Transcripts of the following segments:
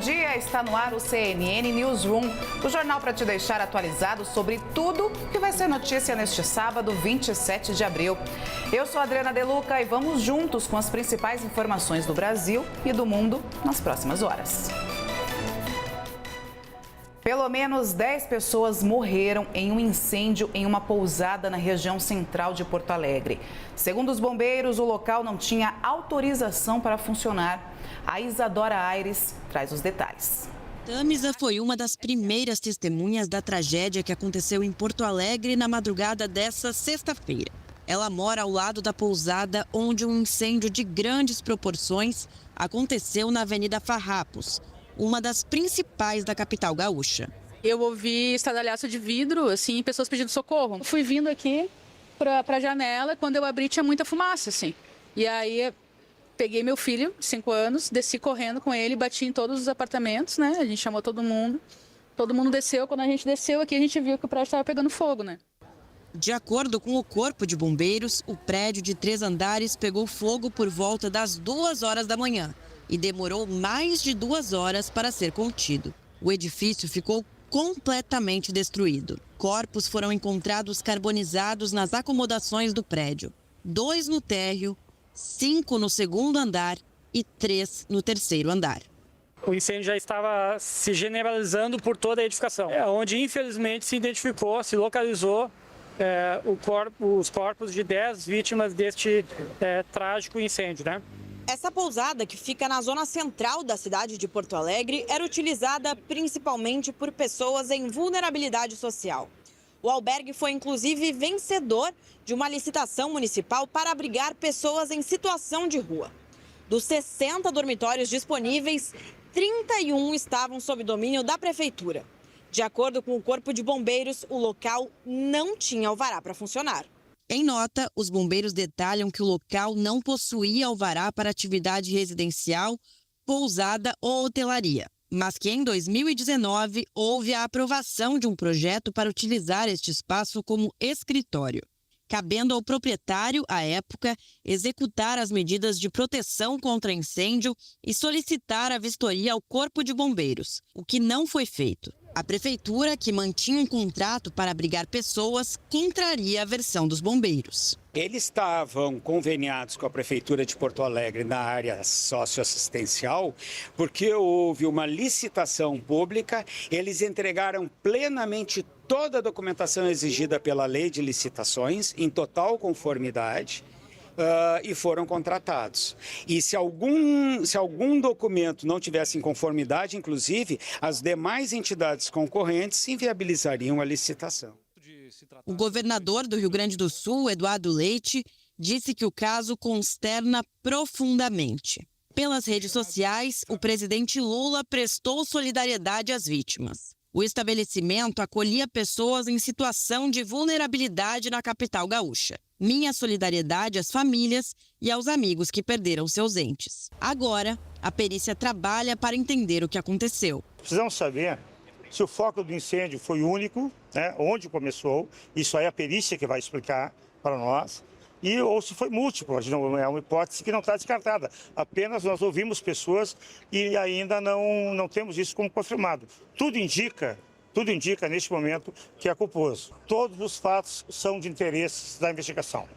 dia, está no ar o CNN Newsroom, o jornal para te deixar atualizado sobre tudo que vai ser notícia neste sábado, 27 de abril. Eu sou a Adriana Deluca e vamos juntos com as principais informações do Brasil e do mundo nas próximas horas. Pelo menos 10 pessoas morreram em um incêndio em uma pousada na região central de Porto Alegre. Segundo os bombeiros, o local não tinha autorização para funcionar. A Isadora Aires traz os detalhes. Tamisa foi uma das primeiras testemunhas da tragédia que aconteceu em Porto Alegre na madrugada dessa sexta-feira. Ela mora ao lado da pousada onde um incêndio de grandes proporções aconteceu na Avenida Farrapos, uma das principais da capital gaúcha. Eu ouvi estardalhaço de vidro, assim, pessoas pedindo socorro. Eu fui vindo aqui para a janela, quando eu abri tinha muita fumaça, assim. E aí peguei meu filho, de 5 anos, desci correndo com ele, bati em todos os apartamentos, né? A gente chamou todo mundo desceu. Quando a gente desceu aqui, a gente viu que o prédio estava pegando fogo, né? De acordo com o Corpo de Bombeiros, o prédio de 3 andares pegou fogo por volta das 2 horas da manhã e demorou mais de 2 horas para ser contido. O edifício ficou completamente destruído. Corpos foram encontrados carbonizados nas acomodações do prédio. 2 no térreo, 5 no segundo andar e 3 no terceiro andar. O incêndio já estava se generalizando por toda a edificação, onde infelizmente se localizou os corpos de 10 vítimas deste trágico incêndio, né? Essa pousada, que fica na zona central da cidade de Porto Alegre, era utilizada principalmente por pessoas em vulnerabilidade social. O albergue foi, inclusive, vencedor de uma licitação municipal para abrigar pessoas em situação de rua. Dos 60 dormitórios disponíveis, 31 estavam sob domínio da prefeitura. De acordo com o Corpo de Bombeiros, o local não tinha alvará para funcionar. Em nota, os bombeiros detalham que o local não possuía alvará para atividade residencial, pousada ou hotelaria, mas que em 2019 houve a aprovação de um projeto para utilizar este espaço como escritório, cabendo ao proprietário, à época, executar as medidas de proteção contra incêndio e solicitar a vistoria ao Corpo de Bombeiros, o que não foi feito. A prefeitura, que mantinha um contrato para abrigar pessoas, contraria a versão dos bombeiros. Eles estavam conveniados com a Prefeitura de Porto Alegre na área socioassistencial, porque houve uma licitação pública, eles entregaram plenamente toda a documentação exigida pela lei de licitações, em total conformidade, e foram contratados. E se algum documento não tivesse em conformidade, inclusive, as demais entidades concorrentes inviabilizariam a licitação. O governador do Rio Grande do Sul, Eduardo Leite, disse que o caso consterna profundamente. Pelas redes sociais, o presidente Lula prestou solidariedade às vítimas. O estabelecimento acolhia pessoas em situação de vulnerabilidade na capital gaúcha. Minha solidariedade às famílias e aos amigos que perderam seus entes. Agora, a perícia trabalha para entender o que aconteceu. Precisamos saber se o foco do incêndio foi único, né, onde começou, isso aí é a perícia que vai explicar para nós, ou se foi múltiplo, é uma hipótese que não está descartada. Apenas nós ouvimos pessoas e ainda não temos isso como confirmado. Tudo indica neste momento que é culposo. Todos os fatos são de interesse da investigação.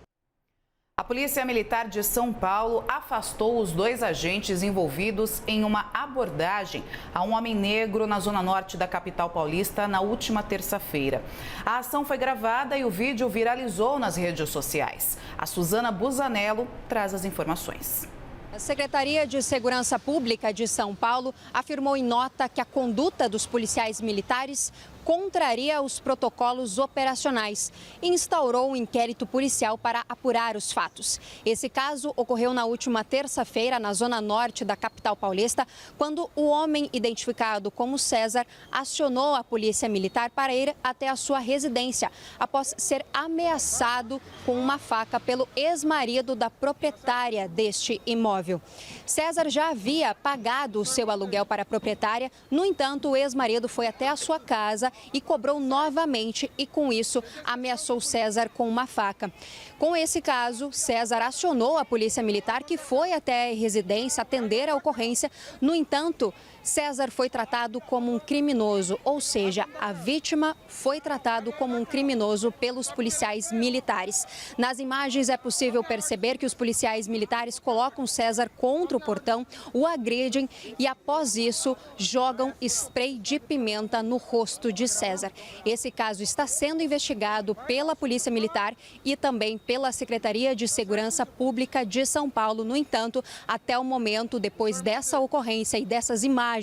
A Polícia Militar de São Paulo afastou os 2 agentes envolvidos em uma abordagem a um homem negro na zona norte da capital paulista na última terça-feira. A ação foi gravada e o vídeo viralizou nas redes sociais. A Suzana Busanello traz as informações. A Secretaria de Segurança Pública de São Paulo afirmou em nota que a conduta dos policiais militares contraria os protocolos operacionais e instaurou um inquérito policial para apurar os fatos. Esse caso ocorreu na última terça-feira, na zona norte da capital paulista, quando o homem identificado como César acionou a polícia militar para ir até a sua residência, após ser ameaçado com uma faca pelo ex-marido da proprietária deste imóvel. César já havia pagado o seu aluguel para a proprietária, no entanto, o ex-marido foi até a sua casa e cobrou novamente e, com isso, ameaçou César com uma faca. Com esse caso, César acionou a polícia militar, que foi até a residência atender a ocorrência. No entanto, César foi tratado como um criminoso, ou seja, a vítima foi tratado como um criminoso pelos policiais militares. Nas imagens é possível perceber que os policiais militares colocam César contra o portão, o agredem e, após isso, jogam spray de pimenta no rosto de César. Esse caso está sendo investigado pela Polícia Militar e também pela Secretaria de Segurança Pública de São Paulo. No entanto, até o momento, depois dessa ocorrência e dessas imagens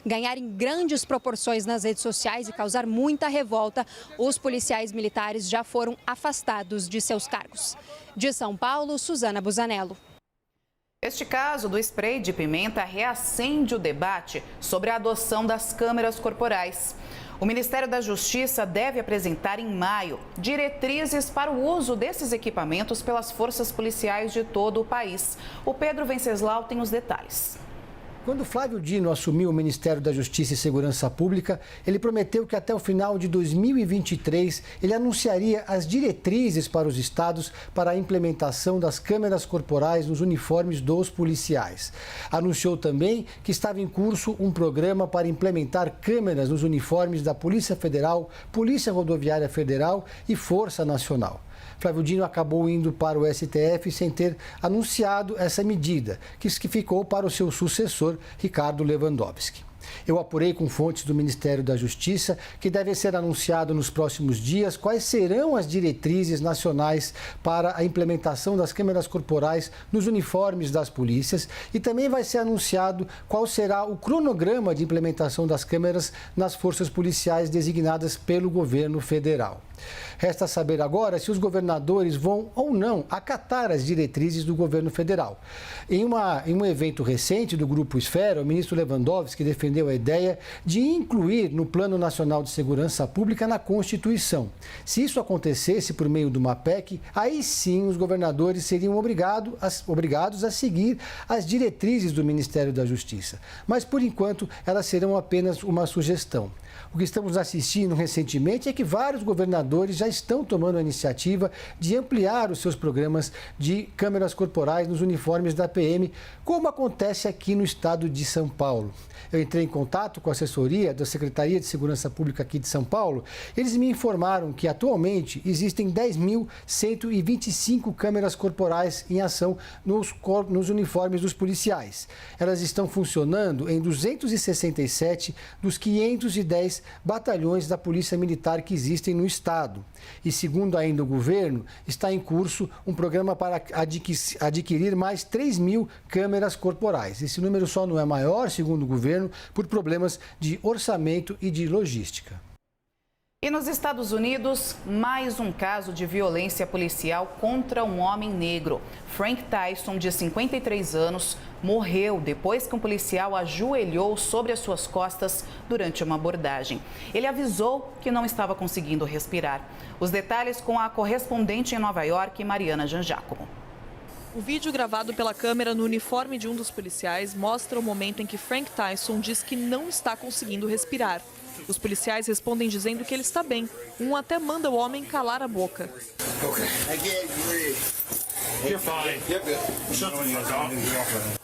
ganharem grandes proporções nas redes sociais e causar muita revolta, os policiais militares já foram afastados de seus cargos. De São Paulo, Suzana Busanello. Este caso do spray de pimenta reacende o debate sobre a adoção das câmeras corporais. O Ministério da Justiça deve apresentar em maio diretrizes para o uso desses equipamentos pelas forças policiais de todo o país. O Pedro Venceslau tem os detalhes. Quando Flávio Dino assumiu o Ministério da Justiça e Segurança Pública, ele prometeu que até o final de 2023 ele anunciaria as diretrizes para os estados para a implementação das câmeras corporais nos uniformes dos policiais. Anunciou também que estava em curso um programa para implementar câmeras nos uniformes da Polícia Federal, Polícia Rodoviária Federal e Força Nacional. Flávio Dino acabou indo para o STF sem ter anunciado essa medida, que ficou para o seu sucessor, Ricardo Lewandowski. Eu apurei com fontes do Ministério da Justiça que deve ser anunciado nos próximos dias quais serão as diretrizes nacionais para a implementação das câmeras corporais nos uniformes das polícias e também vai ser anunciado qual será o cronograma de implementação das câmeras nas forças policiais designadas pelo governo federal. Resta saber agora se os governadores vão ou não acatar as diretrizes do governo federal. Em um evento recente do Grupo Esfera, o ministro Lewandowski defendeu a ideia de incluir no Plano Nacional de Segurança Pública na Constituição. Se isso acontecesse por meio de uma PEC, aí sim os governadores seriam obrigados a seguir as diretrizes do Ministério da Justiça. Mas, por enquanto, elas serão apenas uma sugestão. O que estamos assistindo recentemente é que vários governadores já estão tomando a iniciativa de ampliar os seus programas de câmeras corporais nos uniformes da PM, como acontece aqui no estado de São Paulo. Eu entrei em contato com a assessoria da Secretaria de Segurança Pública aqui de São Paulo. Eles me informaram que atualmente existem 10.125 câmeras corporais em ação nos uniformes dos policiais. Elas estão funcionando em 267 dos 510 batalhões da Polícia Militar que existem no estado. E segundo ainda o governo, está em curso um programa para adquirir mais 3.000 câmeras corporais. Esse número só não é maior, segundo o governo, por problemas de orçamento e de logística. E nos Estados Unidos, mais um caso de violência policial contra um homem negro. Frank Tyson, de 53 anos, morreu depois que um policial ajoelhou sobre as suas costas durante uma abordagem. Ele avisou que não estava conseguindo respirar. Os detalhes com a correspondente em Nova York, Mariana Jangiacomo. O vídeo gravado pela câmera no uniforme de um dos policiais mostra o momento em que Frank Tyson diz que não está conseguindo respirar. Os policiais respondem dizendo que ele está bem. Um até manda o homem calar a boca.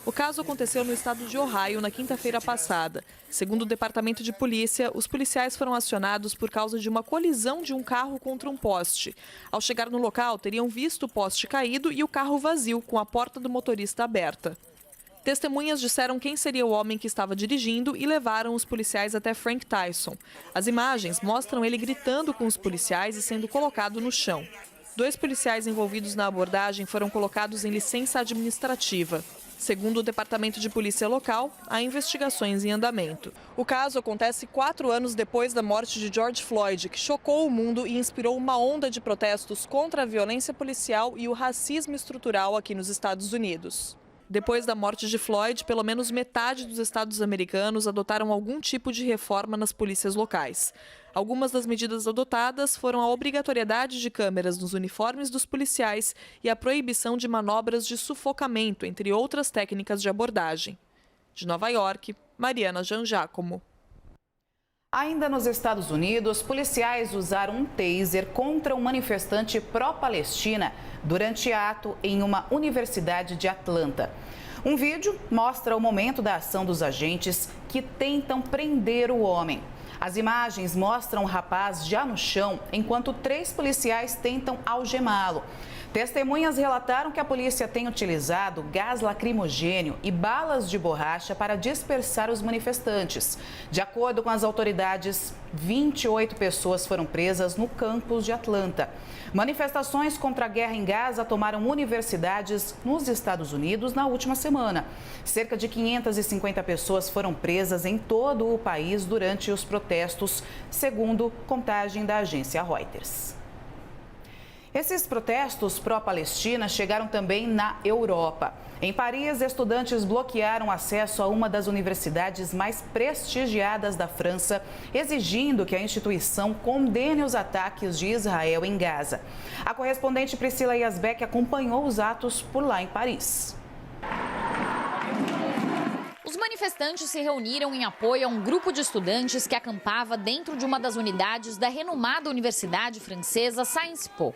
O caso aconteceu no estado de Ohio na quinta-feira passada. Segundo o Departamento de Polícia, os policiais foram acionados por causa de uma colisão de um carro contra um poste. Ao chegar no local, teriam visto o poste caído e o carro vazio, com a porta do motorista aberta. Testemunhas disseram quem seria o homem que estava dirigindo e levaram os policiais até Frank Tyson. As imagens mostram ele gritando com os policiais e sendo colocado no chão. 2 policiais envolvidos na abordagem foram colocados em licença administrativa. Segundo o Departamento de Polícia local, há investigações em andamento. O caso acontece 4 anos depois da morte de George Floyd, que chocou o mundo e inspirou uma onda de protestos contra a violência policial e o racismo estrutural aqui nos Estados Unidos. Depois da morte de Floyd, pelo menos metade dos estados americanos adotaram algum tipo de reforma nas polícias locais. Algumas das medidas adotadas foram a obrigatoriedade de câmeras nos uniformes dos policiais e a proibição de manobras de sufocamento, entre outras técnicas de abordagem. De Nova York, Mariana Jangiacomo. Ainda nos Estados Unidos, policiais usaram um taser contra um manifestante pró-Palestina durante ato em uma universidade de Atlanta. Um vídeo mostra o momento da ação dos agentes que tentam prender o homem. As imagens mostram o rapaz já no chão, enquanto 3 policiais tentam algemá-lo. Testemunhas relataram que a polícia tem utilizado gás lacrimogênio e balas de borracha para dispersar os manifestantes. De acordo com as autoridades, 28 pessoas foram presas no campus de Atlanta. Manifestações contra a guerra em Gaza tomaram universidades nos Estados Unidos na última semana. Cerca de 550 pessoas foram presas em todo o país durante os protestos, segundo contagem da agência Reuters. Esses protestos pró-Palestina chegaram também na Europa. Em Paris, estudantes bloquearam acesso a uma das universidades mais prestigiadas da França, exigindo que a instituição condene os ataques de Israel em Gaza. A correspondente Priscila Yasbeck acompanhou os atos por lá em Paris. Os manifestantes se reuniram em apoio a um grupo de estudantes que acampava dentro de uma das unidades da renomada universidade francesa Sciences Po.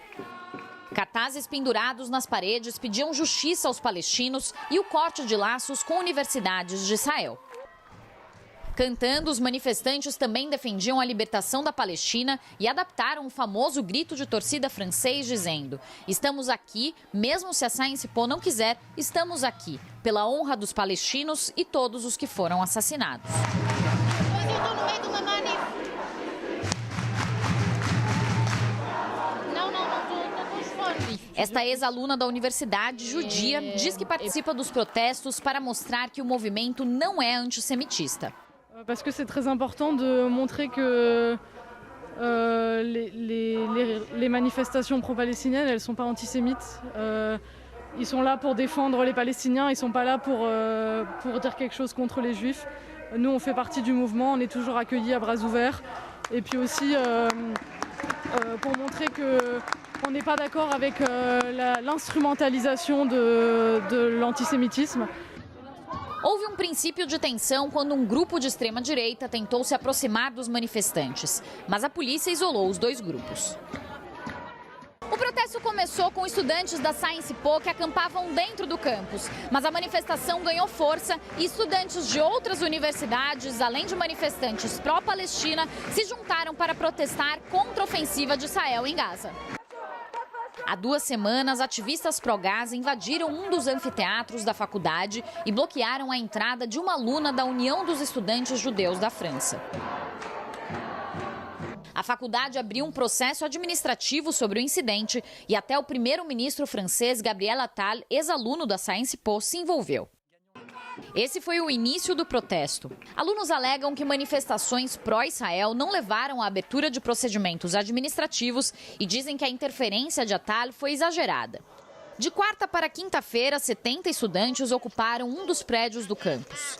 Cartazes pendurados nas paredes pediam justiça aos palestinos e o corte de laços com universidades de Israel. Cantando, os manifestantes também defendiam a libertação da Palestina e adaptaram o famoso grito de torcida francês dizendo: "Estamos aqui, mesmo se a Sciences Po não quiser, estamos aqui, pela honra dos palestinos e todos os que foram assassinados." Esta ex-aluna da universidade judia diz que participa dos protestos para mostrar que o movimento não é antissemitista. Parce que c'est très important de montrer que les manifestations pro-palestiniennes, elles sont pas antisémites. Ils sont là pour défendre les Palestiniens, ils sont pas là pour dire quelque chose contre les Juifs. Nous, on fait partie du mouvement, on est toujours accueillis à bras ouverts. Et puis aussi pour montrer qu'on n'est pas d'accord avec l'instrumentalisation de l'antisémitisme. Houve um princípio de tensão quando um grupo de extrema-direita tentou se aproximar dos manifestantes, mas a polícia isolou os dois grupos. O protesto começou com estudantes da Sciences Po que acampavam dentro do campus, mas a manifestação ganhou força e estudantes de outras universidades, além de manifestantes pró-Palestina, se juntaram para protestar contra a ofensiva de Israel em Gaza. Há 2 semanas, ativistas pró-Gaza invadiram um dos anfiteatros da faculdade e bloquearam a entrada de uma aluna da União dos Estudantes Judeus da França. A faculdade abriu um processo administrativo sobre o incidente e até o primeiro-ministro francês Gabriel Attal, ex-aluno da Sciences Po, se envolveu. Esse foi o início do protesto. Alunos alegam que manifestações pró-Israel não levaram à abertura de procedimentos administrativos e dizem que a interferência de Attal foi exagerada. De quarta para quinta-feira, 70 estudantes ocuparam um dos prédios do campus.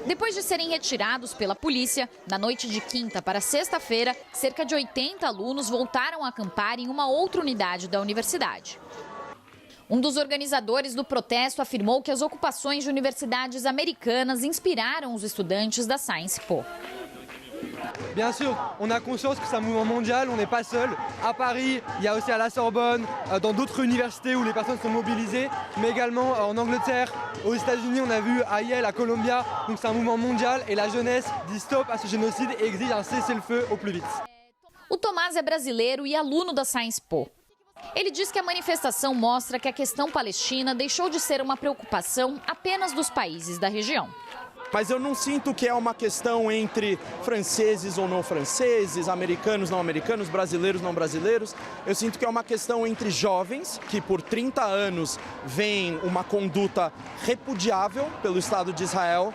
Depois de serem retirados pela polícia, na noite de quinta para sexta-feira, cerca de 80 alunos voltaram a acampar em uma outra unidade da universidade. Um dos organizadores do protesto afirmou que as ocupações de universidades americanas inspiraram os estudantes da Sciences Po. Bien sûr, on a conscience que c'est un mouvement mondial, on n'est pas seul. À Paris, il y a aussi à la Sorbonne, dans d'autres universités où les personnes sont mobilisées, mais également en Angleterre, aux États-Unis, on a vu à Yale, à Columbia. Donc c'est un mouvement mondial et la jeunesse dit stop à ce génocide et exige un cessez-le-feu au plus vite. O Tomás é brasileiro e aluno da Sciences Po. Ele diz que a manifestação mostra que a questão palestina deixou de ser uma preocupação apenas dos países da região. Mas eu não sinto que é uma questão entre franceses ou não franceses, americanos não americanos, brasileiros não brasileiros. Eu sinto que é uma questão entre jovens que por 30 anos veem uma conduta repudiável pelo Estado de Israel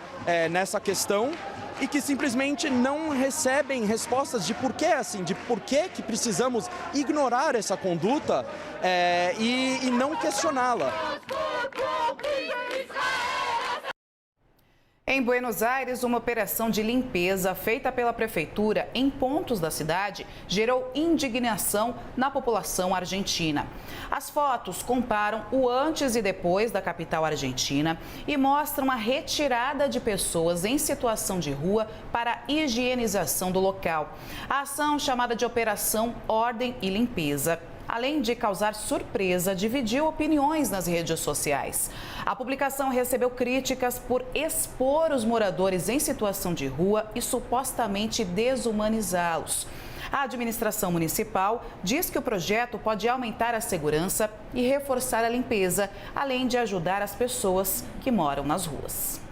nessa questão e que simplesmente não recebem respostas de por que assim, de por que precisamos ignorar essa conduta e não questioná-la. Em Buenos Aires, uma operação de limpeza feita pela prefeitura em pontos da cidade gerou indignação na população argentina. As fotos comparam o antes e depois da capital argentina e mostram a retirada de pessoas em situação de rua para a higienização do local. A ação, chamada de Operação Ordem e Limpeza, além de causar surpresa, dividiu opiniões nas redes sociais. A publicação recebeu críticas por expor os moradores em situação de rua e supostamente desumanizá-los. A administração municipal diz que o projeto pode aumentar a segurança e reforçar a limpeza, além de ajudar as pessoas que moram nas ruas.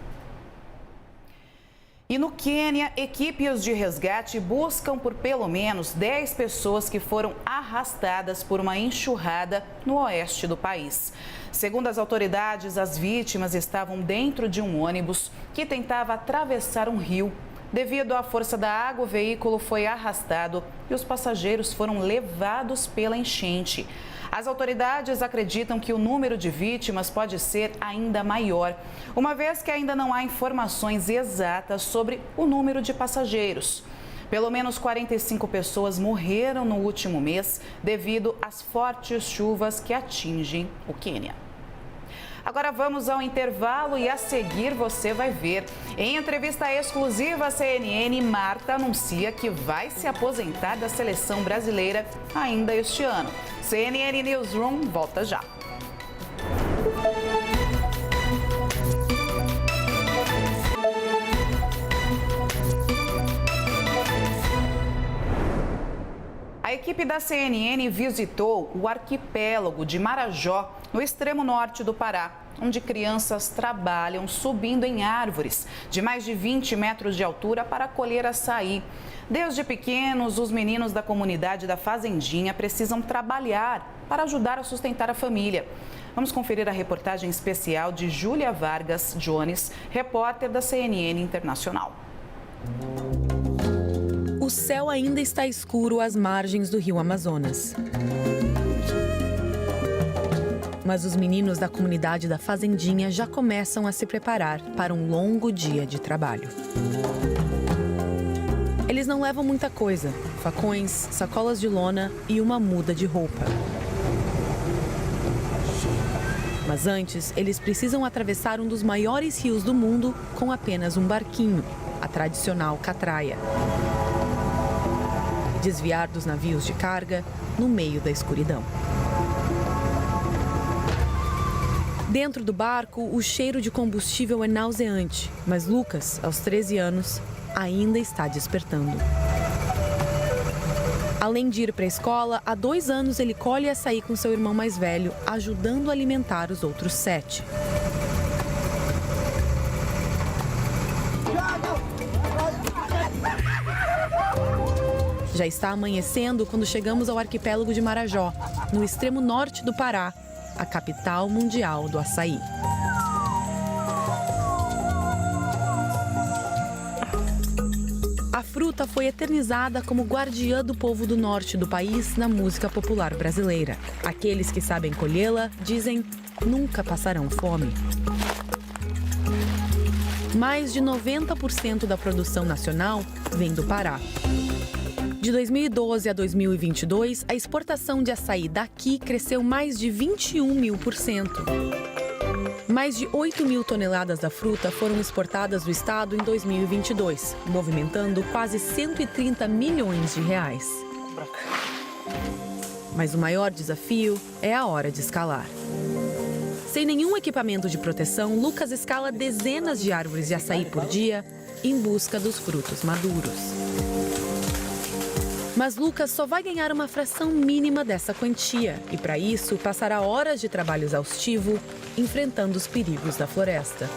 E no Quênia, equipes de resgate buscam por pelo menos 10 pessoas que foram arrastadas por uma enxurrada no oeste do país. Segundo as autoridades, as vítimas estavam dentro de um ônibus que tentava atravessar um rio. Devido à força da água, o veículo foi arrastado e os passageiros foram levados pela enchente. As autoridades acreditam que o número de vítimas pode ser ainda maior, uma vez que ainda não há informações exatas sobre o número de passageiros. Pelo menos 45 pessoas morreram no último mês devido às fortes chuvas que atingem o Quênia. Agora vamos ao intervalo e a seguir você vai ver. Em entrevista exclusiva à CNN, Marta anuncia que vai se aposentar da seleção brasileira ainda este ano. CNN Newsroom volta já. A equipe da CNN visitou o arquipélago de Marajó, no extremo norte do Pará, onde crianças trabalham subindo em árvores de mais de 20 metros de altura para colher açaí. Desde pequenos, os meninos da comunidade da Fazendinha precisam trabalhar para ajudar a sustentar a família. Vamos conferir a reportagem especial de Júlia Vargas Jones, repórter da CNN Internacional. O céu ainda está escuro às margens do rio Amazonas. Mas os meninos da comunidade da Fazendinha já começam a se preparar para um longo dia de trabalho. Eles não levam muita coisa: facões, sacolas de lona e uma muda de roupa. Mas antes, eles precisam atravessar um dos maiores rios do mundo com apenas um barquinho, a tradicional catraia. Desviar dos navios de carga no meio da escuridão. Dentro do barco, o cheiro de combustível é nauseante, mas Lucas, aos 13 anos, ainda está despertando. Além de ir para a escola, há 2 anos ele colhe açaí com seu irmão mais velho, ajudando a alimentar os outros 7. Já está amanhecendo quando chegamos ao arquipélago de Marajó, no extremo norte do Pará, a capital mundial do açaí. A fruta foi eternizada como guardiã do povo do norte do país na música popular brasileira. Aqueles que sabem colhê-la dizem nunca passarão fome. Mais de 90% da produção nacional vem do Pará. De 2012 a 2022, a exportação de açaí daqui cresceu mais de 21.000%. Mais de 8 mil toneladas da fruta foram exportadas do estado em 2022, movimentando quase 130 milhões de reais. Mas o maior desafio é a hora de escalar. Sem nenhum equipamento de proteção, Lucas escala dezenas de árvores de açaí por dia em busca dos frutos maduros. Mas Lucas só vai ganhar uma fração mínima dessa quantia e, para isso, passará horas de trabalho exaustivo enfrentando os perigos da floresta.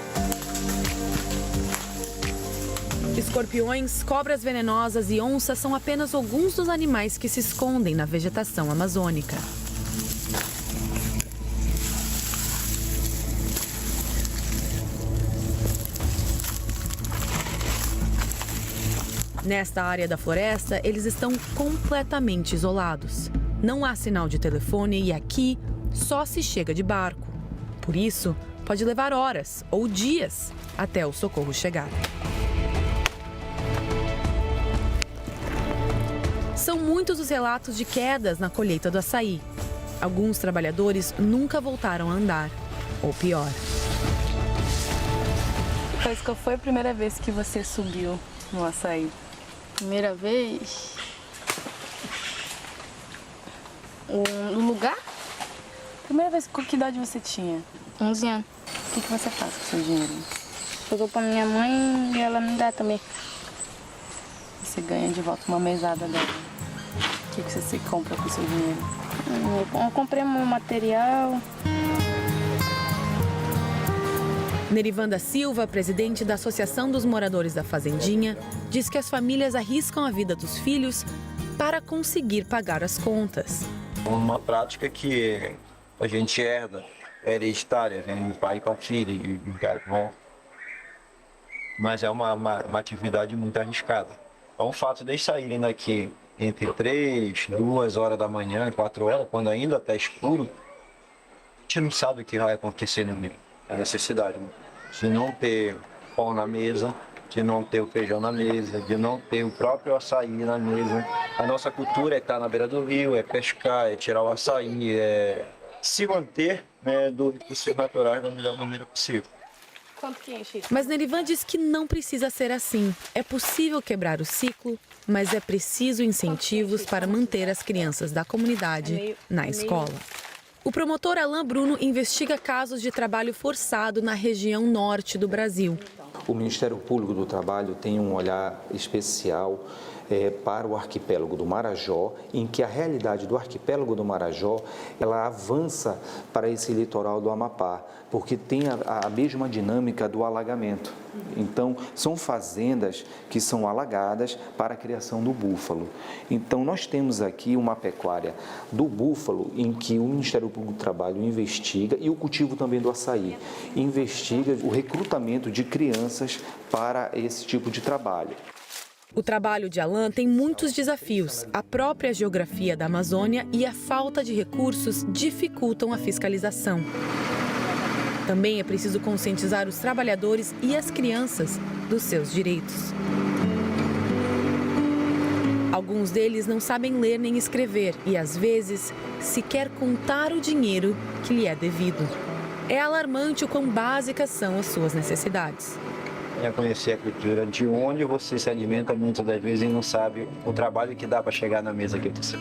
Escorpiões, cobras venenosas e onças são apenas alguns dos animais que se escondem na vegetação amazônica. Nesta área da floresta, eles estão completamente isolados. Não há sinal de telefone e aqui só se chega de barco. Por isso, pode levar horas ou dias até o socorro chegar. São muitos os relatos de quedas na colheita do açaí. Alguns trabalhadores nunca voltaram a andar, ou pior. Parece que foi a primeira vez que você subiu no açaí. Primeira vez? No lugar? Primeira vez, com que idade você tinha? 11 anos. O que você faz com o seu dinheiro? Eu dou pra minha mãe e ela me dá também. Você ganha de volta uma mesada dela. O que você compra com o seu dinheiro? Eu comprei meu material. Nerivanda Silva, presidente da Associação dos Moradores da Fazendinha, diz que as famílias arriscam a vida dos filhos para conseguir pagar as contas. Uma prática que a gente herda, é hereditária, vem de pai para filho e bom. Mas é uma atividade muito arriscada. Então, o fato de eles saírem daqui entre 3, 2 horas da manhã, 4 horas, quando ainda está escuro, a gente não sabe o que vai acontecer no meio. É a necessidade, né? De não ter pão na mesa, de não ter o feijão na mesa, de não ter o próprio açaí na mesa. A nossa cultura é estar na beira do rio, é pescar, é tirar o açaí, é se manter, né, dos recursos naturais da melhor maneira possível. Mas Nerivan diz que não precisa ser assim. É possível quebrar o ciclo, mas é preciso incentivos para manter as crianças da comunidade na escola. O promotor Alain Bruno investiga casos de trabalho forçado na região norte do Brasil. O Ministério Público do Trabalho tem um olhar especial para o arquipélago do Marajó, em que a realidade do arquipélago do Marajó ela avança para esse litoral do Amapá, porque tem a mesma dinâmica do alagamento. Então, são fazendas que são alagadas para a criação do búfalo. Então, nós temos aqui uma pecuária do búfalo em que o Ministério Público do Trabalho investiga, e o cultivo também do açaí, investiga o recrutamento de crianças para esse tipo de trabalho. O trabalho de Alain tem muitos desafios. A própria geografia da Amazônia e a falta de recursos dificultam a fiscalização. Também é preciso conscientizar os trabalhadores e as crianças dos seus direitos. Alguns deles não sabem ler nem escrever e, às vezes, sequer contar o dinheiro que lhe é devido. É alarmante o quão básicas são as suas necessidades. É conhecer a cultura de onde você se alimenta muitas das vezes e não sabe o trabalho que dá para chegar na mesa que você.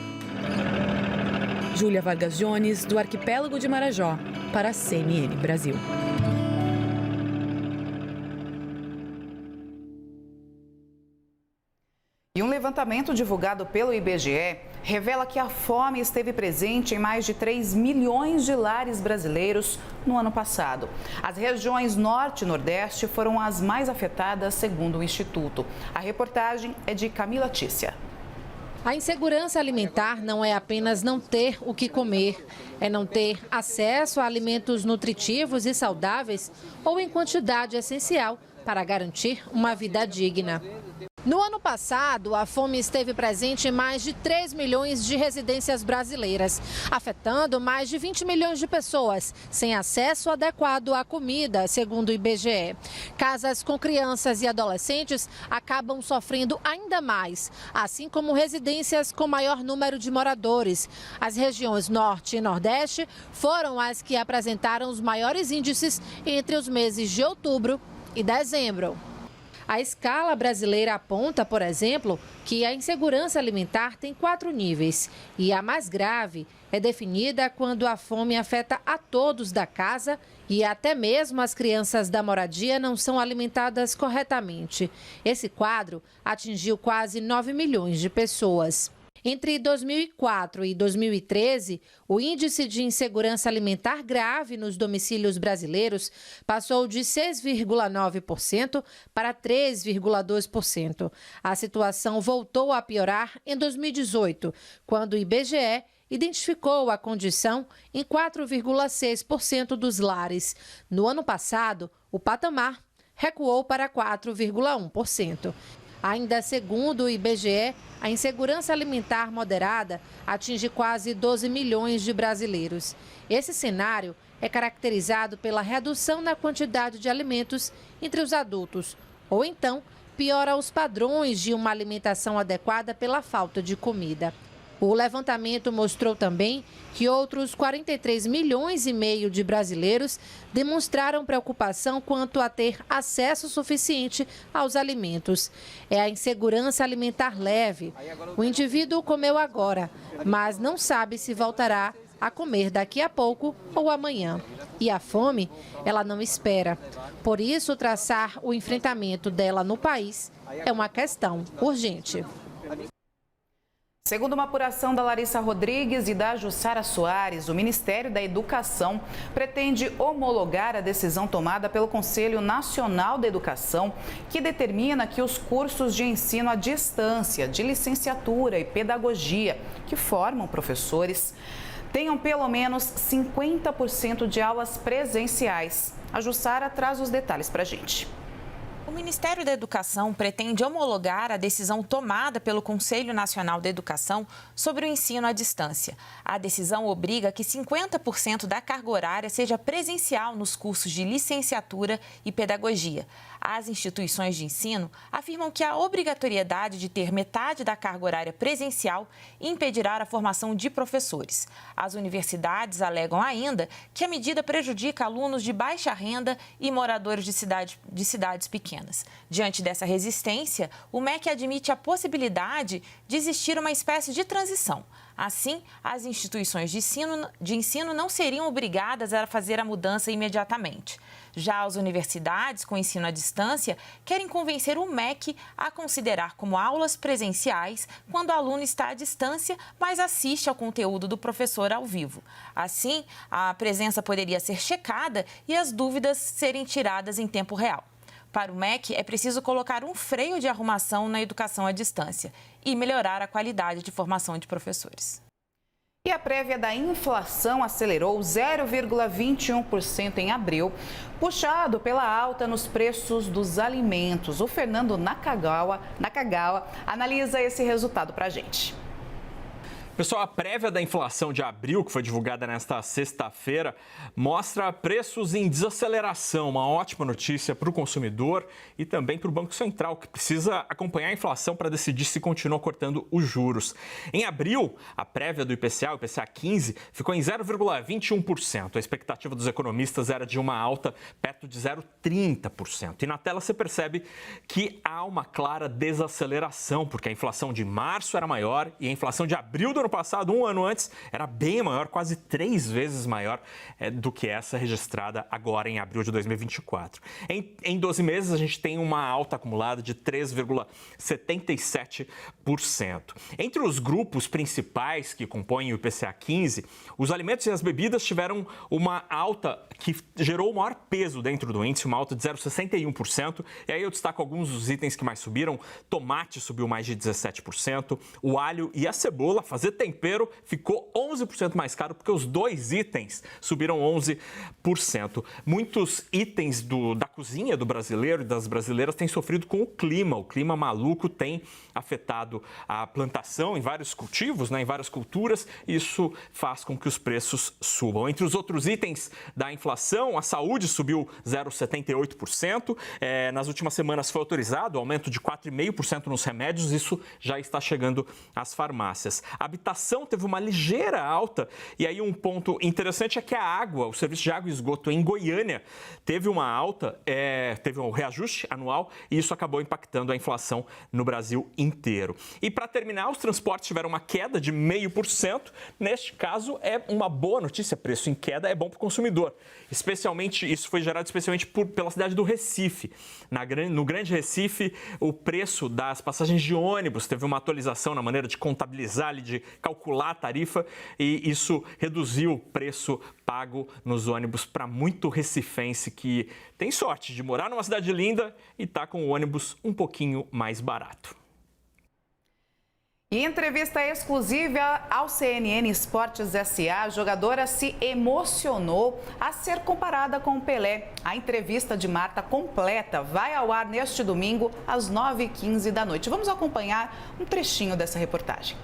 Júlia Vargas Jones, do Arquipélago de Marajó, para a CNN Brasil. E um levantamento divulgado pelo IBGE revela que a fome esteve presente em mais de 3 milhões de lares brasileiros no ano passado. As regiões Norte e Nordeste foram as mais afetadas, segundo o Instituto. A reportagem é de Camila Tícia. A insegurança alimentar não é apenas não ter o que comer, é não ter acesso a alimentos nutritivos e saudáveis ou em quantidade essencial para garantir uma vida digna. No ano passado, a fome esteve presente em mais de 3 milhões de residências brasileiras, afetando mais de 20 milhões de pessoas sem acesso adequado à comida, segundo o IBGE. Casas com crianças e adolescentes acabam sofrendo ainda mais, assim como residências com maior número de moradores. As regiões Norte e Nordeste foram as que apresentaram os maiores índices entre os meses de outubro e dezembro. A escala brasileira aponta, por exemplo, que a insegurança alimentar tem 4 níveis e a mais grave é definida quando a fome afeta a todos da casa e até mesmo as crianças da moradia não são alimentadas corretamente. Esse quadro atingiu quase 9 milhões de pessoas. Entre 2004 e 2013, o índice de insegurança alimentar grave nos domicílios brasileiros passou de 6,9% para 3,2%. A situação voltou a piorar em 2018, quando o IBGE identificou a condição em 4,6% dos lares. No ano passado, o patamar recuou para 4,1%. Ainda segundo o IBGE, a insegurança alimentar moderada atinge quase 12 milhões de brasileiros. Esse cenário é caracterizado pela redução na quantidade de alimentos entre os adultos, ou então piora os padrões de uma alimentação adequada pela falta de comida. O levantamento mostrou também que outros 43 milhões e meio de brasileiros demonstraram preocupação quanto a ter acesso suficiente aos alimentos. É a insegurança alimentar leve. O indivíduo comeu agora, mas não sabe se voltará a comer daqui a pouco ou amanhã. E a fome, ela não espera. Por isso, traçar o enfrentamento dela no país é uma questão urgente. Segundo uma apuração da Larissa Rodrigues e da Jussara Soares, o Ministério da Educação pretende homologar a decisão tomada pelo Conselho Nacional da Educação, que determina que os cursos de ensino à distância, de licenciatura e pedagogia, que formam professores, tenham pelo menos 50% de aulas presenciais. A Jussara traz os detalhes para a gente. O Ministério da Educação pretende homologar a decisão tomada pelo Conselho Nacional da Educação sobre o ensino à distância. A decisão obriga que 50% da carga horária seja presencial nos cursos de licenciatura e pedagogia. As instituições de ensino afirmam que a obrigatoriedade de ter metade da carga horária presencial impedirá a formação de professores. As universidades alegam ainda que a medida prejudica alunos de baixa renda e moradores de cidades pequenas. Diante dessa resistência, o MEC admite a possibilidade de existir uma espécie de transição. Assim, as instituições de ensino não seriam obrigadas a fazer a mudança imediatamente. Já as universidades com ensino à distância querem convencer o MEC a considerar como aulas presenciais quando o aluno está à distância, mas assiste ao conteúdo do professor ao vivo. Assim, a presença poderia ser checada e as dúvidas serem tiradas em tempo real. Para o MEC, é preciso colocar um freio de arrumação na educação à distância e melhorar a qualidade de formação de professores. E a prévia da inflação acelerou 0,21% em abril, puxado pela alta nos preços dos alimentos. O Fernando Nakagawa analisa esse resultado para a gente. Pessoal, a prévia da inflação de abril, que foi divulgada nesta sexta-feira, mostra preços em desaceleração. Uma ótima notícia para o consumidor e também para o Banco Central, que precisa acompanhar a inflação para decidir se continua cortando os juros. Em abril, a prévia do IPCA, o IPCA 15, ficou em 0,21%. A expectativa dos economistas era de uma alta perto de 0,30%. E na tela você percebe que há uma clara desaceleração, porque a inflação de março era maior e a inflação de abril do ano passado, um ano antes, era bem maior, quase 3 vezes maior do que essa registrada agora em abril de 2024. Em 12 meses, a gente tem uma alta acumulada de 3,77%. Entre os grupos principais que compõem o IPCA 15, os alimentos e as bebidas tiveram uma alta que gerou o maior peso dentro do índice, uma alta de 0,61%. E aí eu destaco alguns dos itens que mais subiram. Tomate subiu mais de 17%, o alho e a cebola, fazer tempero, ficou 11% mais caro, porque os dois itens subiram 11%. Muitos itens da cozinha do brasileiro e das brasileiras têm sofrido com o clima. O clima maluco tem afetado a plantação em vários cultivos, em várias culturas. Isso faz com que os preços subam. Entre os outros itens da inflação, a saúde subiu 0,78%. Nas últimas semanas foi autorizado o aumento de 4,5% nos remédios. Isso já está chegando às farmácias. A habitação teve uma ligeira alta, e aí um ponto interessante é que a água, o serviço de água e esgoto em Goiânia teve uma alta, teve um reajuste anual, e isso acabou impactando a inflação no Brasil inteiro. E para terminar, os transportes tiveram uma queda de 0,5%. Neste caso, é uma boa notícia, preço em queda é bom para o consumidor. Especialmente, isso foi gerado especialmente pela cidade do Recife. No Grande Recife, o preço das passagens de ônibus teve uma atualização na maneira de contabilizar, de calcular a tarifa, e isso reduziu o preço pago nos ônibus para muito recifense que tem sorte de morar numa cidade linda e está com o ônibus um pouquinho mais barato. Em entrevista exclusiva ao CNN Esportes SA, a jogadora se emocionou a ser comparada com o Pelé. A entrevista de Marta completa vai ao ar neste domingo às 9h15 da noite. Vamos acompanhar um trechinho dessa reportagem.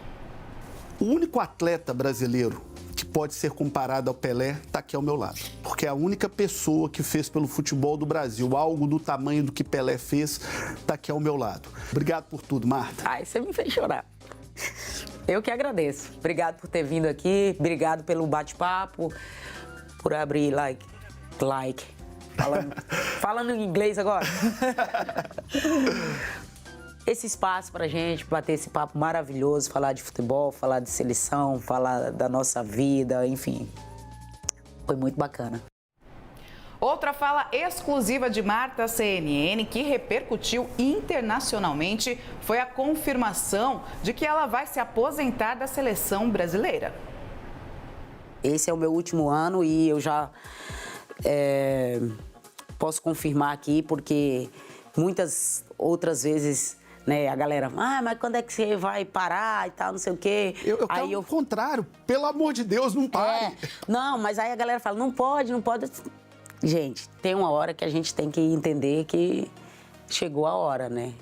O único atleta brasileiro que pode ser comparada ao Pelé está aqui ao meu lado. Porque a única pessoa que fez pelo futebol do Brasil algo do tamanho do que Pelé fez está aqui ao meu lado. Obrigado por tudo, Marta. Ai, você me fez chorar. Eu que agradeço. Obrigado por ter vindo aqui, obrigado pelo bate-papo, por abrir falando em inglês agora. Esse espaço pra gente bater esse papo maravilhoso, falar de futebol, falar de seleção, falar da nossa vida, enfim. Foi muito bacana. Outra fala exclusiva de Marta à CNN, que repercutiu internacionalmente, foi a confirmação de que ela vai se aposentar da seleção brasileira. Esse é o meu último ano e eu já posso confirmar aqui, porque muitas outras vezes, né, a galera, mas quando é que você vai parar e tal, não sei o quê. Eu quero o contrário, pelo amor de Deus, não pare. Não, mas aí a galera fala, não pode. Gente, tem uma hora que a gente tem que entender que chegou a hora, né?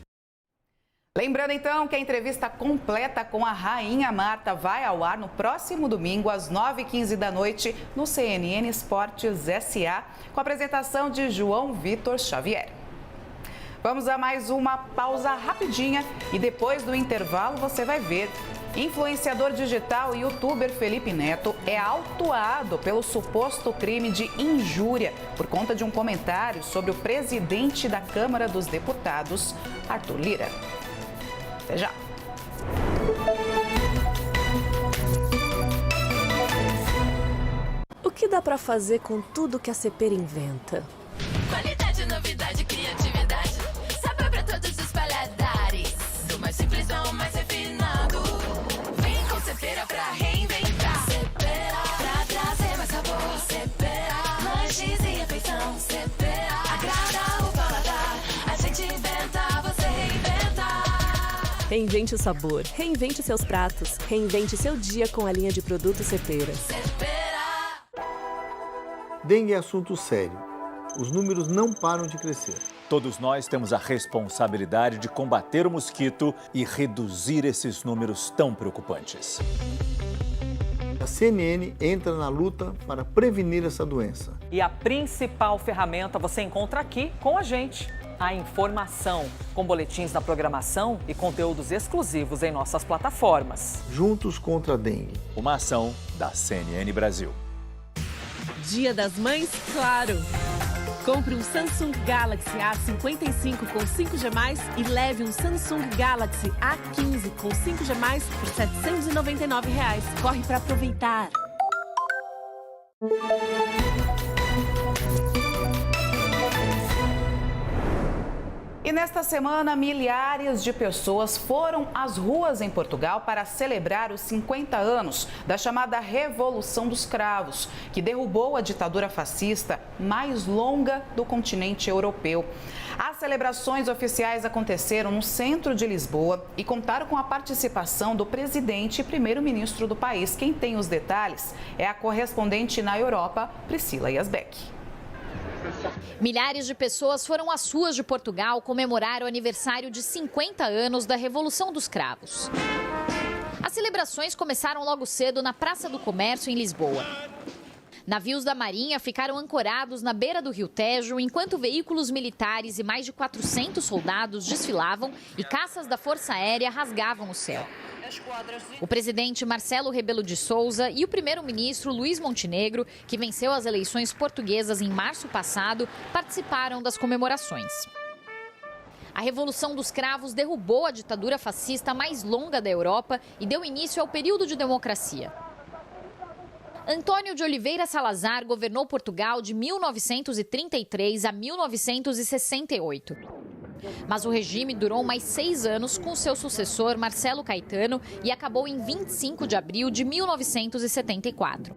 Lembrando então que a entrevista completa com a Rainha Marta vai ao ar no próximo domingo às 9h15 da noite no CNN Esportes SA, com a apresentação de João Vitor Xavier. Vamos a mais uma pausa rapidinha e depois do intervalo você vai ver. Influenciador digital e youtuber Felipe Neto é autuado pelo suposto crime de injúria por conta de um comentário sobre o presidente da Câmara dos Deputados, Arthur Lira. Até já. O que dá pra fazer com tudo que a Cepera inventa? Qualidade, novidade, criatividade, sabor pra todos os paladares. Do mais simples ao mais refinado. Vem com Cepera pra reinventar. Cepera, pra trazer mais sabor. Cepera, lanches e refeição. Cepera, agrada o paladar. A gente inventa, você reinventa. Reinvente o sabor, reinvente seus pratos, reinvente seu dia com a linha de produtos Cepera. Dengue é assunto sério. Os números não param de crescer. Todos nós temos a responsabilidade de combater o mosquito e reduzir esses números tão preocupantes. A CNN entra na luta para prevenir essa doença. E a principal ferramenta você encontra aqui com a gente. A informação, com boletins da programação e conteúdos exclusivos em nossas plataformas. Juntos contra a dengue. Uma ação da CNN Brasil. Dia das Mães, claro! Compre um Samsung Galaxy A55 com 5G+, e leve um Samsung Galaxy A15 com 5G+, por R$ 799. Corre para aproveitar! E nesta semana, milhares de pessoas foram às ruas em Portugal para celebrar os 50 anos da chamada Revolução dos Cravos, que derrubou a ditadura fascista mais longa do continente europeu. As celebrações oficiais aconteceram no centro de Lisboa e contaram com a participação do presidente e primeiro-ministro do país. Quem tem os detalhes é a correspondente na Europa, Priscila Yasbeck. Milhares de pessoas foram às ruas de Portugal comemorar o aniversário de 50 anos da Revolução dos Cravos. As celebrações começaram logo cedo na Praça do Comércio, em Lisboa. Navios da Marinha ficaram ancorados na beira do Rio Tejo, enquanto veículos militares e mais de 400 soldados desfilavam e caças da Força Aérea rasgavam o céu. O presidente Marcelo Rebelo de Sousa e o primeiro-ministro Luís Montenegro, que venceu as eleições portuguesas em março passado, participaram das comemorações. A Revolução dos Cravos derrubou a ditadura fascista mais longa da Europa e deu início ao período de democracia. Antônio de Oliveira Salazar governou Portugal de 1933 a 1968. Mas o regime durou mais 6 anos com seu sucessor Marcelo Caetano e acabou em 25 de abril de 1974.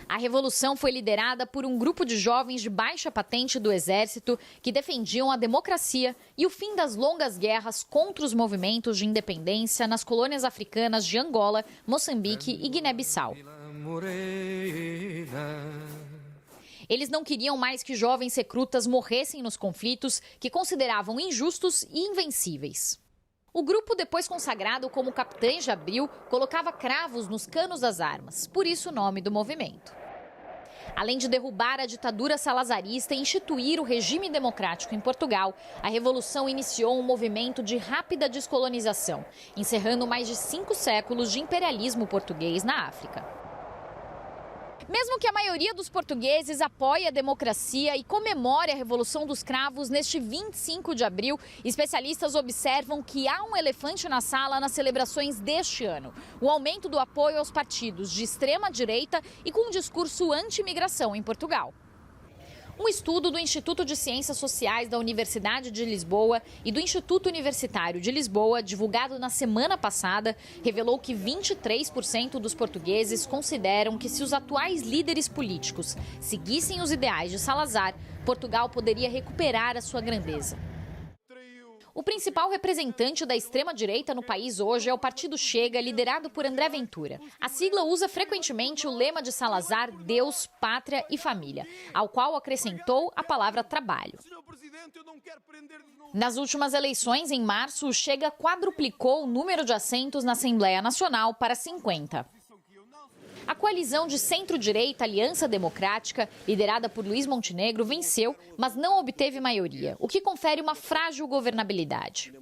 A revolução foi liderada por um grupo de jovens de baixa patente do exército que defendiam a democracia e o fim das longas guerras contra os movimentos de independência nas colônias africanas de Angola, Moçambique e Guiné-Bissau. Eles não queriam mais que jovens recrutas morressem nos conflitos que consideravam injustos e invencíveis. O grupo, depois consagrado como Capitães de Abril, colocava cravos nos canos das armas, por isso o nome do movimento. Além de derrubar a ditadura salazarista e instituir o regime democrático em Portugal, a revolução iniciou um movimento de rápida descolonização, encerrando mais de 5 séculos de imperialismo português na África. Mesmo que a maioria dos portugueses apoie a democracia e comemore a Revolução dos Cravos neste 25 de abril, especialistas observam que há um elefante na sala nas celebrações deste ano: o aumento do apoio aos partidos de extrema-direita e com um discurso anti-imigração em Portugal. Um estudo do Instituto de Ciências Sociais da Universidade de Lisboa e do Instituto Universitário de Lisboa, divulgado na semana passada, revelou que 23% dos portugueses consideram que, se os atuais líderes políticos seguissem os ideais de Salazar, Portugal poderia recuperar a sua grandeza. O principal representante da extrema-direita no país hoje é o Partido Chega, liderado por André Ventura. A sigla usa frequentemente o lema de Salazar, Deus, Pátria e Família, ao qual acrescentou a palavra trabalho. Nas últimas eleições, em março, o Chega quadruplicou o número de assentos na Assembleia Nacional para 50. A coalizão de centro-direita Aliança Democrática, liderada por Luiz Montenegro, venceu, mas não obteve maioria, o que confere uma frágil governabilidade.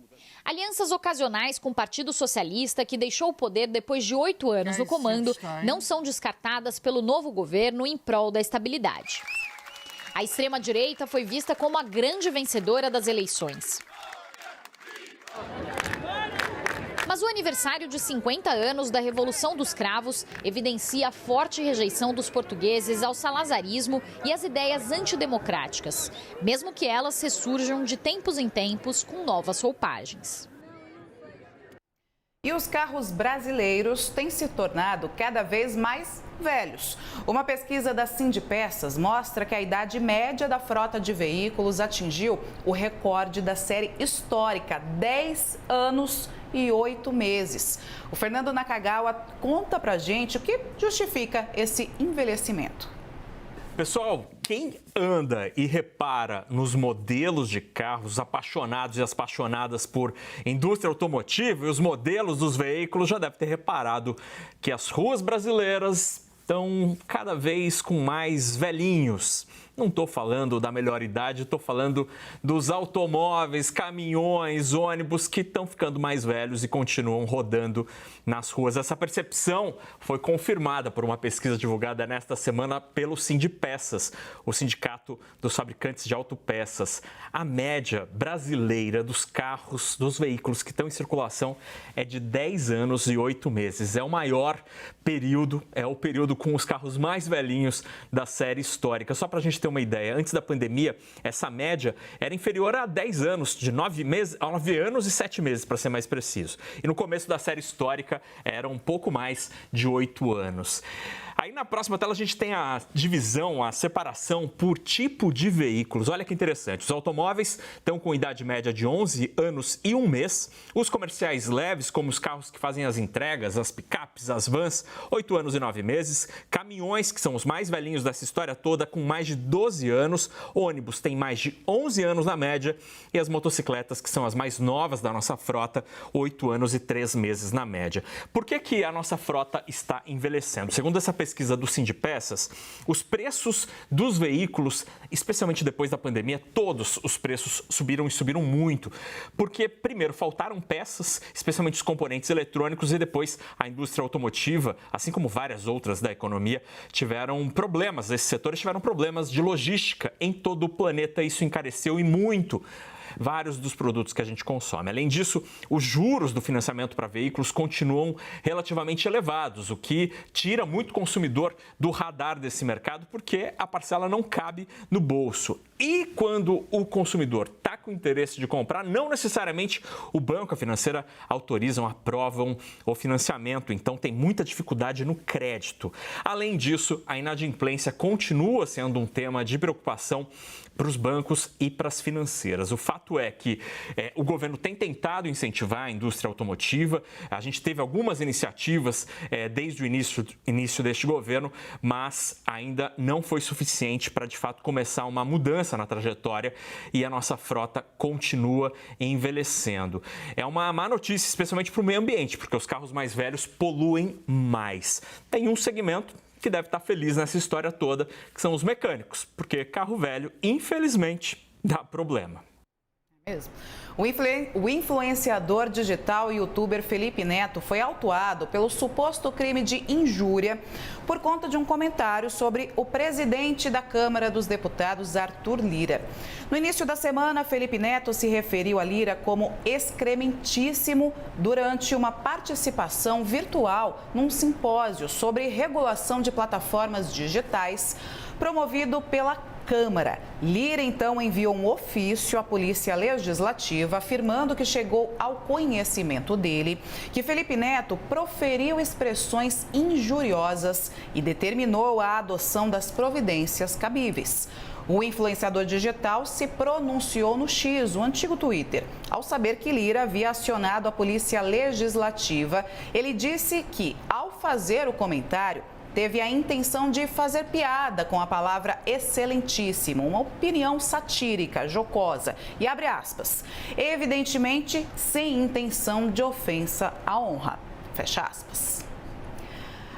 Alianças ocasionais com o Partido Socialista, que deixou o poder depois de 8 anos no comando, não são descartadas pelo novo governo em prol da estabilidade. A extrema-direita foi vista como a grande vencedora das eleições. Mas o aniversário de 50 anos da Revolução dos Cravos evidencia a forte rejeição dos portugueses ao salazarismo e às ideias antidemocráticas, mesmo que elas ressurjam de tempos em tempos com novas roupagens. E os carros brasileiros têm se tornado cada vez mais velhos. Uma pesquisa da Sindipeças mostra que a idade média da frota de veículos atingiu o recorde da série histórica, 10 anos e 8 meses. O Fernando Nakagawa conta pra gente o que justifica esse envelhecimento. Pessoal, quem anda e repara nos modelos de carros, apaixonados e as apaixonadas por indústria automotiva e os modelos dos veículos, já deve ter reparado que as ruas brasileiras estão cada vez com mais velhinhos. Não estou falando da melhor idade, estou falando dos automóveis, caminhões, ônibus que estão ficando mais velhos e continuam rodando nas ruas. Essa percepção foi confirmada por uma pesquisa divulgada nesta semana pelo Sindipeças, o Sindicato dos Fabricantes de Autopeças. A média brasileira dos carros, dos veículos que estão em circulação é de 10 anos e 8 meses. É o maior período, é o período com os carros mais velhinhos da série histórica. Só para a gente ter uma ideia, antes da pandemia, essa média era inferior a 10 anos, de 9 anos e 7 meses, para ser mais preciso. E no começo da série histórica era um pouco mais de 8 anos. Aí na próxima tela a gente tem a divisão, a separação por tipo de veículos. Olha que interessante, os automóveis estão com idade média de 11 anos e 1 mês. Os comerciais leves, como os carros que fazem as entregas, as picapes, as vans, 8 anos e 9 meses. Caminhões, que são os mais velhinhos dessa história toda, com mais de 12 anos. Ônibus tem mais de 11 anos na média. E as motocicletas, que são as mais novas da nossa frota, 8 anos e 3 meses na média. Por que a nossa frota está envelhecendo? Segundo essa pesquisa do Sindipeças, os preços dos veículos, especialmente depois da pandemia, todos os preços subiram e subiram muito. Porque, primeiro, faltaram peças, especialmente os componentes eletrônicos, e depois a indústria automotiva, assim como várias outras da economia, tiveram problemas. Esses setores tiveram problemas de logística em todo o planeta. Isso encareceu e muito vários dos produtos que a gente consome. Além disso, os juros do financiamento para veículos continuam relativamente elevados, o que tira muito consumidor do radar desse mercado, porque a parcela não cabe no bolso. E quando o consumidor está com interesse de comprar, não necessariamente o banco, a financeira autorizam, aprovam o financiamento, então tem muita dificuldade no crédito. Além disso, a inadimplência continua sendo um tema de preocupação para os bancos e para as financeiras. O fato fato é que o governo tem tentado incentivar a indústria automotiva. A gente teve algumas iniciativas desde o início deste governo, mas ainda não foi suficiente para, de fato, começar uma mudança na trajetória e a nossa frota continua envelhecendo. É uma má notícia, especialmente para o meio ambiente, porque os carros mais velhos poluem mais. Tem um segmento que deve estar feliz nessa história toda, que são os mecânicos, porque carro velho, infelizmente, dá problema. Mesmo. O influenciador digital e youtuber Felipe Neto foi autuado pelo suposto crime de injúria por conta de um comentário sobre o presidente da Câmara dos Deputados, Arthur Lira. No início da semana, Felipe Neto se referiu a Lira como excrementíssimo durante uma participação virtual num simpósio sobre regulação de plataformas digitais promovido pela Câmara. Lira, então, enviou um ofício à Polícia Legislativa afirmando que chegou ao conhecimento dele que Felipe Neto proferiu expressões injuriosas e determinou a adoção das providências cabíveis. O influenciador digital se pronunciou no X, o antigo Twitter. Ao saber que Lira havia acionado a Polícia Legislativa, ele disse que, ao fazer o comentário, teve a intenção de fazer piada com a palavra excelentíssimo, uma opinião satírica, jocosa e abre aspas, evidentemente sem intenção de ofensa à honra, fecha aspas.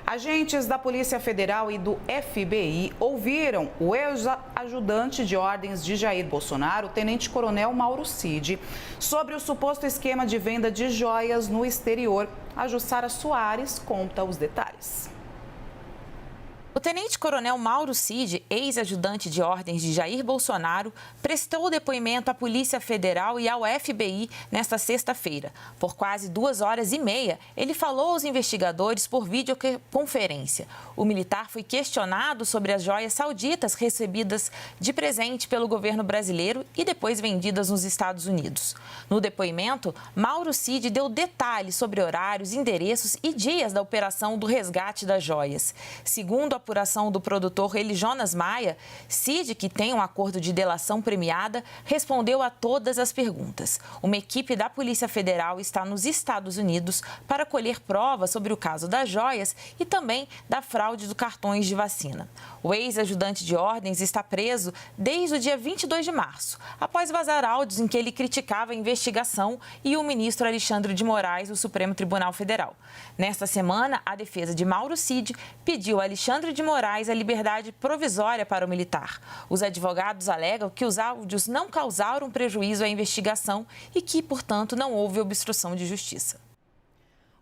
Agentes da Polícia Federal e do FBI ouviram o ex-ajudante de ordens de Jair Bolsonaro, o tenente-coronel Mauro Cid, sobre o suposto esquema de venda de joias no exterior. A Jussara Soares conta os detalhes. O tenente-coronel Mauro Cid, ex-ajudante de ordens de Jair Bolsonaro, prestou depoimento à Polícia Federal e ao FBI nesta sexta-feira. Por quase 2h30, ele falou aos investigadores por videoconferência. O militar foi questionado sobre as joias sauditas recebidas de presente pelo governo brasileiro e depois vendidas nos Estados Unidos. No depoimento, Mauro Cid deu detalhes sobre horários, endereços e dias da operação do resgate das joias. Segundo a apuração do produtor Eli Jonas Maia, Cid, que tem um acordo de delação premiada, respondeu a todas as perguntas. Uma equipe da Polícia Federal está nos Estados Unidos para colher provas sobre o caso das joias e também da fraude dos cartões de vacina. O ex-ajudante de ordens está preso desde o dia 22 de março, após vazar áudios em que ele criticava a investigação e o ministro Alexandre de Moraes do Supremo Tribunal Federal. Nesta semana, a defesa de Mauro Cid pediu a Alexandre de Moraes a liberdade provisória para o militar. Os advogados alegam que os áudios não causaram prejuízo à investigação e que, portanto, não houve obstrução de justiça.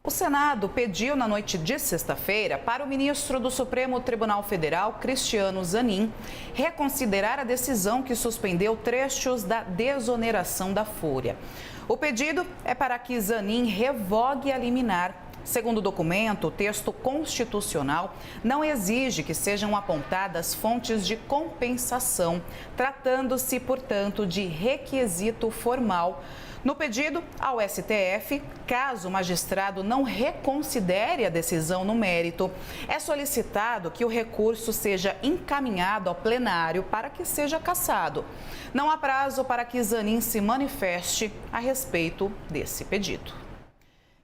O Senado pediu na noite de sexta-feira para o ministro do Supremo Tribunal Federal, Cristiano Zanin, reconsiderar a decisão que suspendeu trechos da desoneração da Folha. O pedido é para que Zanin revogue a liminar. Segundo o documento, o texto constitucional não exige que sejam apontadas fontes de compensação, tratando-se, portanto, de requisito formal. No pedido ao STF, caso o magistrado não reconsidere a decisão no mérito, é solicitado que o recurso seja encaminhado ao plenário para que seja cassado. Não há prazo para que Zanin se manifeste a respeito desse pedido.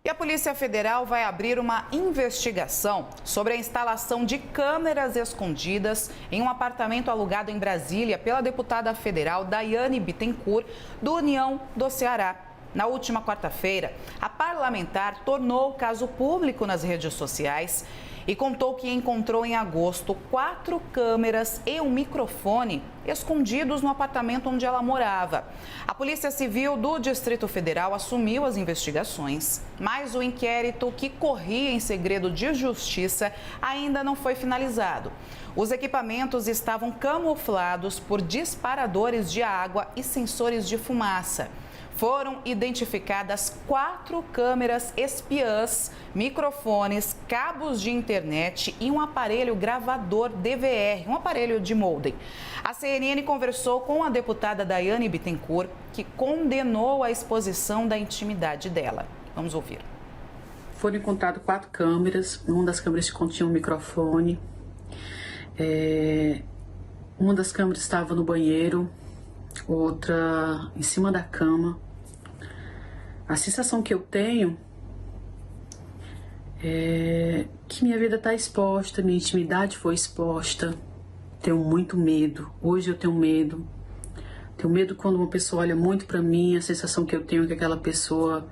E a Polícia Federal vai abrir uma investigação sobre a instalação de câmeras escondidas em um apartamento alugado em Brasília pela deputada federal Daiane Bittencourt, do União do Ceará. Na última quarta-feira, a parlamentar tornou o caso público nas redes sociais e contou que encontrou em agosto 4 câmeras e um microfone escondidos no apartamento onde ela morava. A Polícia Civil do Distrito Federal assumiu as investigações, mas o inquérito, que corria em segredo de justiça, ainda não foi finalizado. Os equipamentos estavam camuflados por disparadores de água e sensores de fumaça. Foram identificadas 4 câmeras espiãs, microfones, cabos de internet e um aparelho gravador DVR, um aparelho de modem. A CNN conversou com a deputada Daiane Bittencourt, que condenou a exposição da intimidade dela. Vamos ouvir. Foram encontradas 4 câmeras, uma das câmeras continha um microfone, uma das câmeras estava no banheiro, outra em cima da cama. A sensação que eu tenho é que minha vida está exposta, minha intimidade foi exposta. Tenho muito medo. Hoje eu tenho medo. Tenho medo quando uma pessoa olha muito para mim, a sensação que eu tenho é que aquela pessoa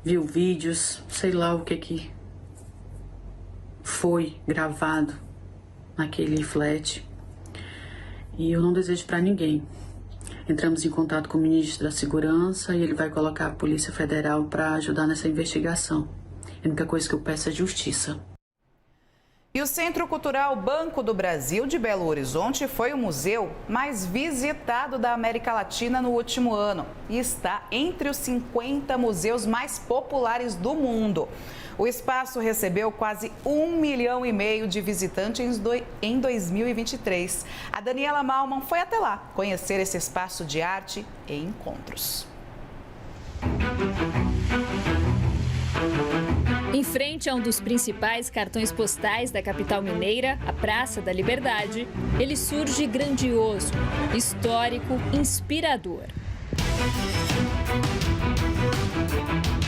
viu vídeos, sei lá o que foi gravado naquele flat. E eu não desejo para ninguém. Entramos em contato com o ministro da Segurança e ele vai colocar a Polícia Federal para ajudar nessa investigação. A única coisa que eu peço é justiça. E o Centro Cultural Banco do Brasil de Belo Horizonte foi o museu mais visitado da América Latina no último ano e está entre os 50 museus mais populares do mundo. O espaço recebeu quase 1,5 milhão de visitantes em 2023. A Daniela Malman foi até lá conhecer esse espaço de arte e encontros. Em frente a um dos principais cartões postais da capital mineira, a Praça da Liberdade, ele surge grandioso, histórico, inspirador.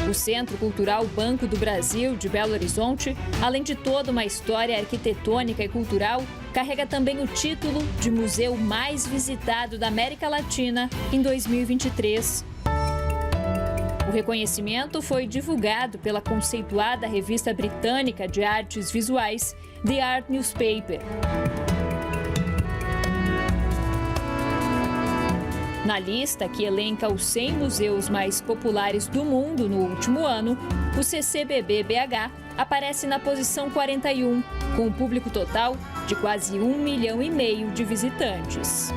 O Centro Cultural Banco do Brasil de Belo Horizonte, além de toda uma história arquitetônica e cultural, carrega também o título de museu mais visitado da América Latina em 2023. O reconhecimento foi divulgado pela conceituada revista britânica de artes visuais, The Art Newspaper. Na lista, que elenca os 100 museus mais populares do mundo no último ano, o CCBB-BH aparece na posição 41, com um público total de quase 1,5 milhão de visitantes.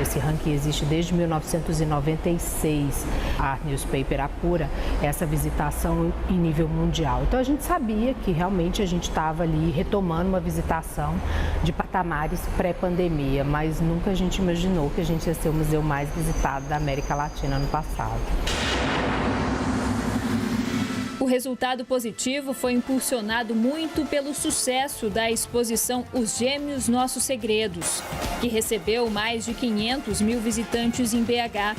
Esse ranking existe desde 1996. A Art Newspaper apura essa visitação em nível mundial. Então a gente sabia que realmente a gente estava ali retomando uma visitação de patamares pré-pandemia, mas nunca a gente imaginou que a gente ia ser o museu mais visitado da América Latina no passado. O resultado positivo foi impulsionado muito pelo sucesso da exposição Os Gêmeos Nossos Segredos, que recebeu mais de 500 mil visitantes em BH.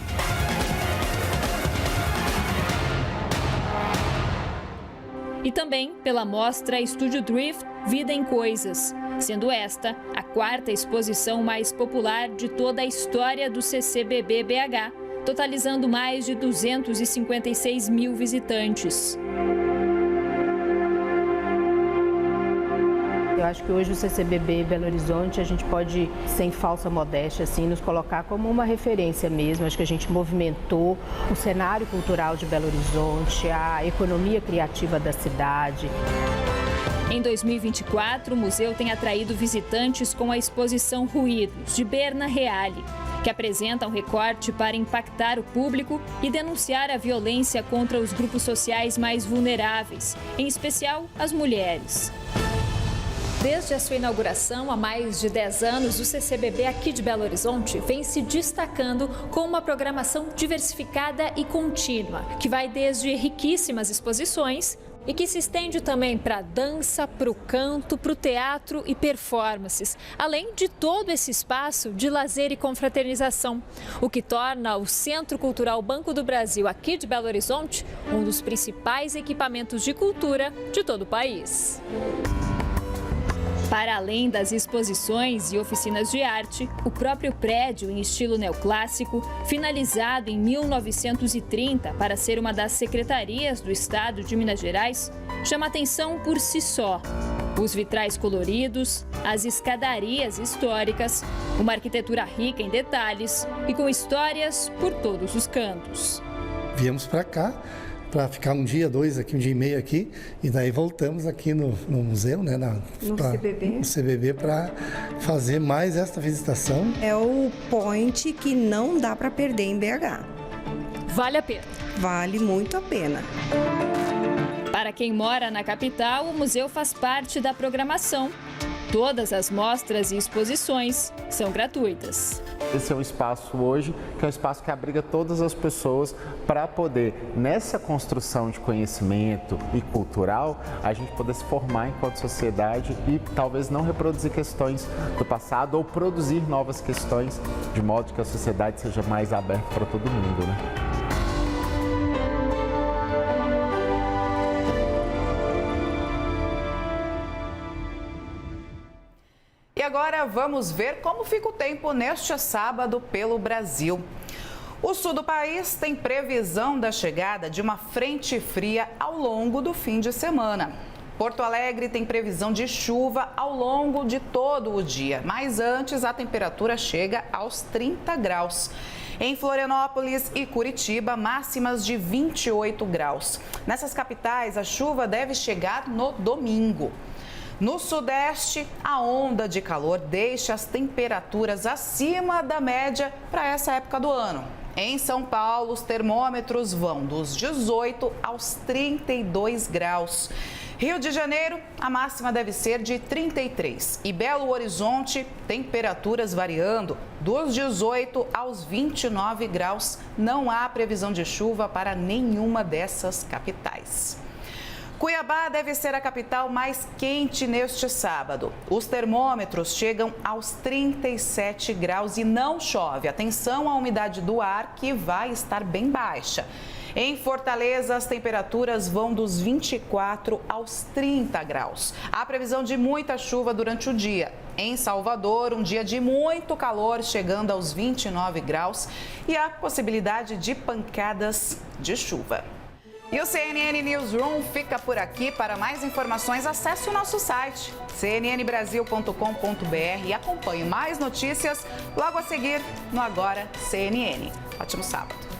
E também pela mostra Estúdio Drift Vida em Coisas, sendo esta a 4ª exposição mais popular de toda a história do CCBB-BH, totalizando mais de 256 mil visitantes. Eu acho que hoje o CCBB Belo Horizonte, a gente pode, sem falsa modéstia, assim, nos colocar como uma referência mesmo. Acho que a gente movimentou o cenário cultural de Belo Horizonte, a economia criativa da cidade. Em 2024, o museu tem atraído visitantes com a exposição Ruídos, de Berna Reale, que apresenta um recorte para impactar o público e denunciar a violência contra os grupos sociais mais vulneráveis, em especial as mulheres. Desde a sua inauguração há mais de 10 anos, o CCBB aqui de Belo Horizonte vem se destacando com uma programação diversificada e contínua, que vai desde riquíssimas exposições e que se estende também para a dança, para o canto, para o teatro e performances, além de todo esse espaço de lazer e confraternização, o que torna o Centro Cultural Banco do Brasil aqui de Belo Horizonte um dos principais equipamentos de cultura de todo o país. Para além das exposições e oficinas de arte, o próprio prédio em estilo neoclássico, finalizado em 1930 para ser uma das secretarias do Estado de Minas Gerais, chama atenção por si só. Os vitrais coloridos, as escadarias históricas, uma arquitetura rica em detalhes e com histórias por todos os cantos. Viemos para cá para ficar um dia, dois aqui, um dia e meio aqui, e daí voltamos aqui no museu, né, no CBB, para fazer mais esta visitação. É o point que não dá para perder em BH. Vale a pena? Vale muito a pena. Para quem mora na capital, o museu faz parte da programação. Todas as mostras e exposições são gratuitas. Esse é um espaço hoje, que é um espaço que abriga todas as pessoas para poder, nessa construção de conhecimento e cultural, a gente poder se formar enquanto sociedade e talvez não reproduzir questões do passado ou produzir novas questões, de modo que a sociedade seja mais aberta para todo mundo, né? E agora vamos ver como fica o tempo neste sábado pelo Brasil. O sul do país tem previsão da chegada de uma frente fria ao longo do fim de semana. Porto Alegre tem previsão de chuva ao longo de todo o dia, mas antes a temperatura chega aos 30 graus. Em Florianópolis e Curitiba, máximas de 28 graus. Nessas capitais, a chuva deve chegar no domingo. No Sudeste, a onda de calor deixa as temperaturas acima da média para essa época do ano. Em São Paulo, os termômetros vão dos 18 aos 32 graus. Rio de Janeiro, a máxima deve ser de 33. E Belo Horizonte, temperaturas variando dos 18 aos 29 graus. Não há previsão de chuva para nenhuma dessas capitais. Cuiabá deve ser a capital mais quente neste sábado. Os termômetros chegam aos 37 graus e não chove. Atenção à umidade do ar, que vai estar bem baixa. Em Fortaleza, as temperaturas vão dos 24 aos 30 graus. Há previsão de muita chuva durante o dia. Em Salvador, um dia de muito calor, chegando aos 29 graus. E há possibilidade de pancadas de chuva. E o CNN Newsroom fica por aqui. Para mais informações, acesse o nosso site cnnbrasil.com.br e acompanhe mais notícias logo a seguir no Agora CNN. Ótimo sábado.